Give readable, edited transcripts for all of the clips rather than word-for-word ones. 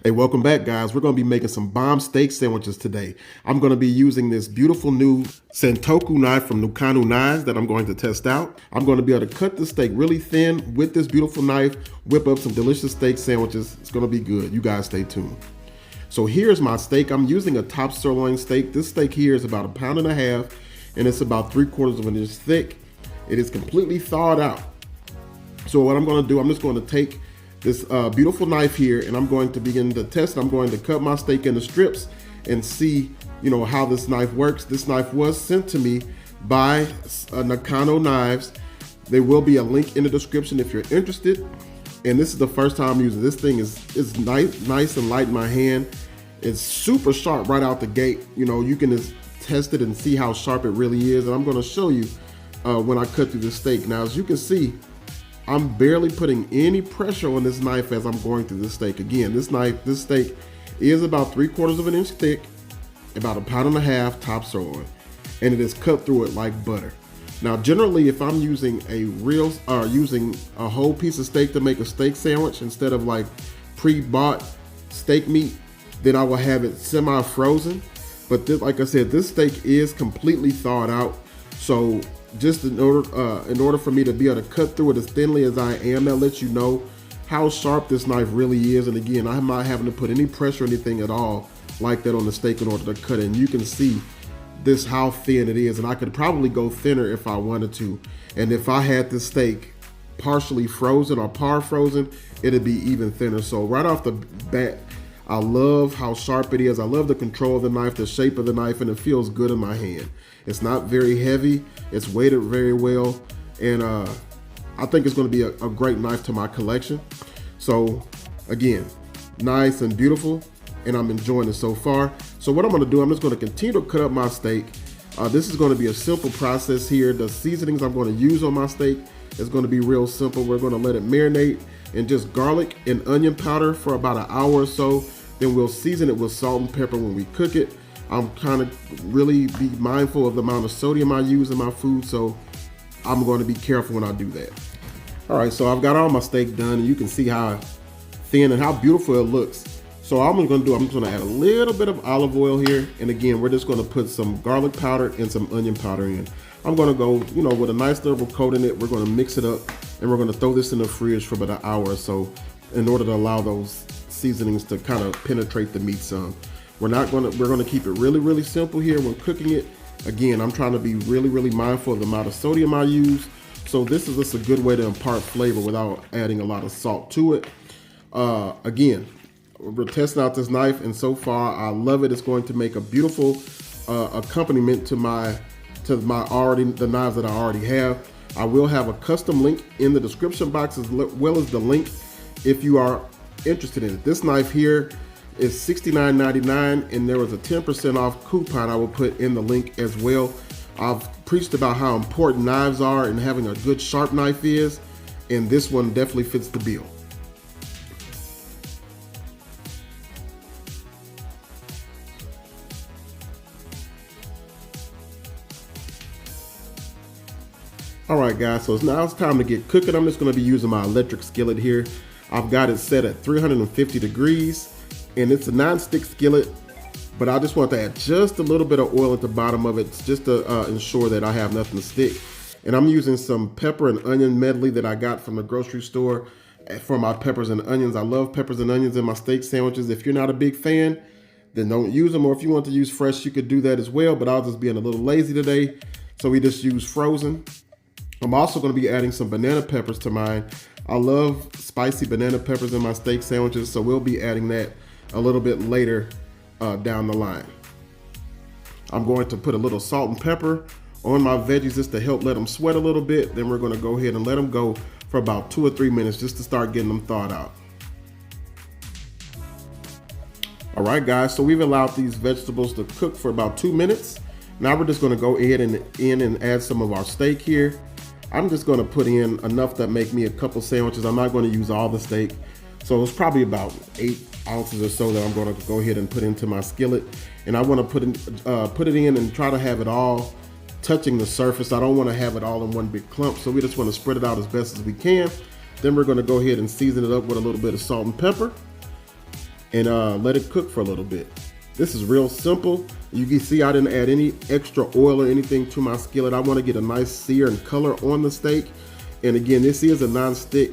Hey, welcome back, guys. We're going to be making some bomb steak sandwiches today. I'm going to be using this beautiful new Santoku knife from Nakano knives that I'm going to test out. I'm going to be able to cut the steak really thin with this beautiful knife, whip up some delicious steak sandwiches. It's going to be good. You guys stay tuned. So here's my steak. I'm using a top sirloin steak. This steak here is about 1.5 pounds and it's about 3/4 of an inch thick. It is completely thawed out. So what I'm going to do, I'm just going to take this beautiful knife here and I'm going to begin to test. I'm going to cut my steak into strips and see, how this knife works. This knife was sent to me by Nakano knives. There will be a link in the description if you're interested. And this is the first time I'm using this thing. Is nice and light in my hand. It's super sharp right out the gate. You can just test it and see how sharp it really is. And I'm going to show you when I cut through the steak. Now, as you can see, I'm barely putting any pressure on this knife as I'm going through this steak. Again, this steak is about 3/4 of an inch thick, about 1.5 pounds top sirloin, and it is cut through it like butter. Now, generally, if I'm using using a whole piece of steak to make a steak sandwich instead of like pre-bought steak meat, then I will have it semi-frozen. But this, like I said, this steak is completely thawed out. So just in order for me to be able to cut through it as thinly as I am, that lets you know how sharp this knife really is. And again, I'm not having to put any pressure or anything at all like that on the steak in order to cut it. And you can see this, how thin it is. And I could probably go thinner if I wanted to. And if I had this steak partially frozen or par frozen, it'd be even thinner. So right off the bat, I love how sharp it is. I love the control of the knife, the shape of the knife, and it feels good in my hand. It's not very heavy. It's weighted very well. And I think it's going to be a great knife to my collection. So again, nice and beautiful, and I'm enjoying it so far. So what I'm going to do, I'm just going to continue to cut up my steak. This is going to be a simple process here. The seasonings I'm going to use on my steak is going to be real simple. We're going to let it marinate in just garlic and onion powder for about an hour or so. Then we'll season it with salt and pepper when we cook it. I'm kind of really be mindful of the amount of sodium I use in my food, so I'm going to be careful when I do that. All right, so I've got all my steak done, and you can see how thin and how beautiful it looks. So all I'm going to do, I'm just going to add a little bit of olive oil here, and again, we're just going to put some garlic powder and some onion powder in. I'm going to go, with a nice little coat in it. We're going to mix it up, and we're going to throw this in the fridge for about an hour or so in order to allow those seasonings to kind of penetrate the meat some. We're going to keep it really, really simple here when cooking it. Again, I'm trying to be really, really mindful of the amount of sodium I use. So this is just a good way to impart flavor without adding a lot of salt to it. Again, we're testing out this knife, and so far I love it. It's going to make a beautiful accompaniment to the knives that I already have. I will have a custom link in the description box as well as the link if you are interested in it. This knife here is $69.99, and there was a 10% off coupon I will put in the link as well. I've preached about how important knives are and having a good sharp knife is, and this one definitely fits the bill. All right, guys, so now it's time to get cooking. I'm just going to be using my electric skillet here. I've got it set at 350 degrees, and it's a non-stick skillet, but I just want to add just a little bit of oil at the bottom of it just to ensure that I have nothing to stick. And I'm using some pepper and onion medley that I got from the grocery store for my peppers and onions. I love peppers and onions in my steak sandwiches. If you're not a big fan, then don't use them, or if you want to use fresh, you could do that as well, but I'll just being a little lazy today, so we just use frozen. I'm also going to be adding some banana peppers to mine. I love spicy banana peppers in my steak sandwiches, so we'll be adding that a little bit later down the line. I'm going to put a little salt and pepper on my veggies just to help let them sweat a little bit. Then we're going to go ahead and let them go for about 2 or 3 minutes just to start getting them thawed out. All right, guys, so we've allowed these vegetables to cook for about 2 minutes. Now we're just going to go ahead and add some of our steak here. I'm just going to put in enough that make me a couple sandwiches. I'm not going to use all the steak. So it's probably about 8 ounces or so that I'm going to go ahead and put into my skillet. And I want to put it in and try to have it all touching the surface. I don't want to have it all in one big clump, so we just want to spread it out as best as we can. Then we're going to go ahead and season it up with a little bit of salt and pepper. and let it cook for a little bit. This is real simple. You can see I didn't add any extra oil or anything to my skillet. I want to get a nice sear and color on the steak. And again, this is a non-stick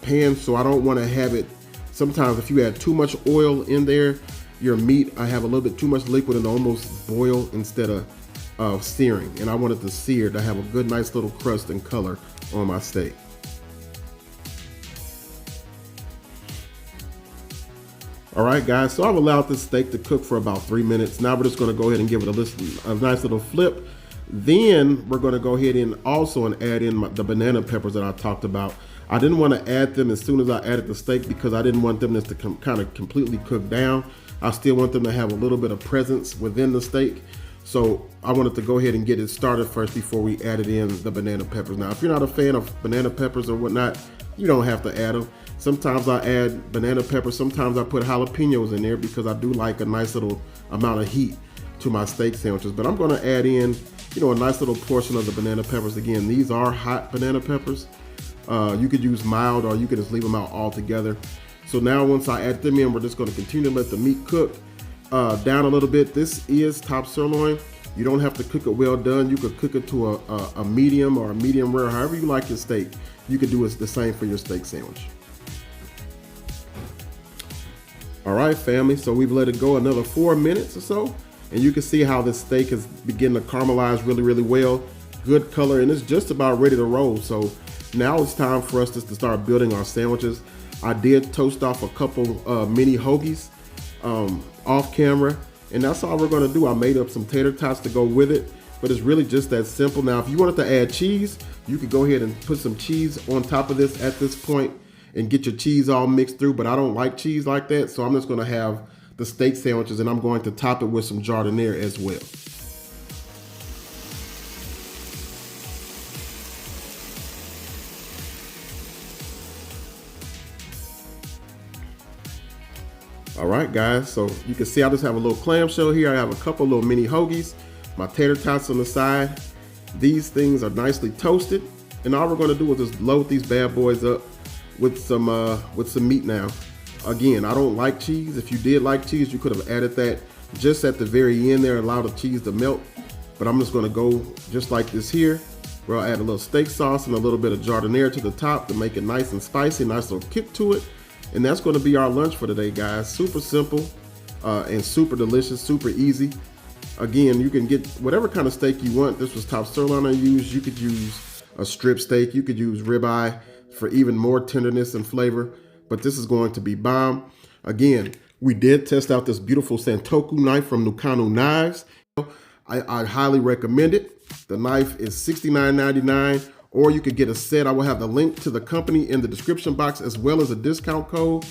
pan, so I don't want to have it. Sometimes if you add too much oil in there, your meat, I have a little bit too much liquid and almost boil instead of searing. And I want it to sear to have a good, nice little crust and color on my steak. All right, guys, so I've allowed this steak to cook for about 3 minutes. Now we're just gonna go ahead and give it a nice little flip. Then we're gonna go ahead and also add in the banana peppers that I talked about. I didn't wanna add them as soon as I added the steak because I didn't want them just to kind of completely cook down. I still want them to have a little bit of presence within the steak. So I wanted to go ahead and get it started first before we added in the banana peppers. Now, if you're not a fan of banana peppers or whatnot, you don't have to add them. Sometimes I add banana peppers, sometimes I put jalapenos in there because I do like a nice little amount of heat to my steak sandwiches. But I'm gonna add in, you know, a nice little portion of the banana peppers. Again, these are hot banana peppers. You could use mild or you could just leave them out altogether. So now once I add them in, we're just gonna continue to let the meat cook down a little bit. This is top sirloin. You don't have to cook it well done. You could cook it to a medium or a medium rare, however you like your steak. You could do the same for your steak sandwich. All right, family, so we've let it go another 4 minutes or so, and you can see how this steak is beginning to caramelize really, really well. Good color, and it's just about ready to roll. So now it's time for us just to start building our sandwiches. I did toast off a couple mini hoagies off camera, and that's all we're gonna do. I made up some tater tots to go with it, but it's really just that simple. Now, if you wanted to add cheese, you could go ahead and put some cheese on top of this at this point and get your cheese all mixed through, but I don't like cheese like that, so I'm just gonna have the steak sandwiches and I'm going to top it with some jardiniere as well. All right, guys, so you can see I just have a little clamshell here. I have a couple little mini hoagies, my tater tots on the side. These things are nicely toasted, and all we're gonna do is just load these bad boys up with some meat now. Again, I don't like cheese. If you did like cheese, you could have added that just at the very end there, allow the cheese to melt. But I'm just gonna go just like this here, where I'll add a little steak sauce and a little bit of jardiniere to the top to make it nice and spicy, nice little kick to it. And that's gonna be our lunch for today, guys. Super simple and super delicious, super easy. Again, you can get whatever kind of steak you want. This was top sirloin I used. You could use a strip steak. You could use ribeye for even more tenderness and flavor, but this is going to be bomb. Again, we did test out this beautiful Santoku knife from Nakano knives. I highly recommend it. The knife is $69.99, or you could get a set. I will have the link to the company in the description box, as well as a discount code,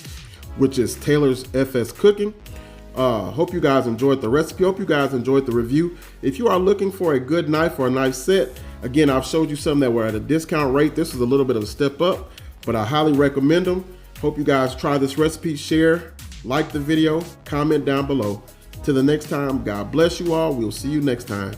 which is TAYLORSFSCOOKING. Hope you guys enjoyed the recipe. Hope you guys enjoyed the review. If you are looking for a good knife or a knife set, again, I've showed you some that were at a discount rate. This is a little bit of a step up, but I highly recommend them. Hope you guys try this recipe, share, like the video, comment down below. Till the next time, God bless you all. We'll see you next time.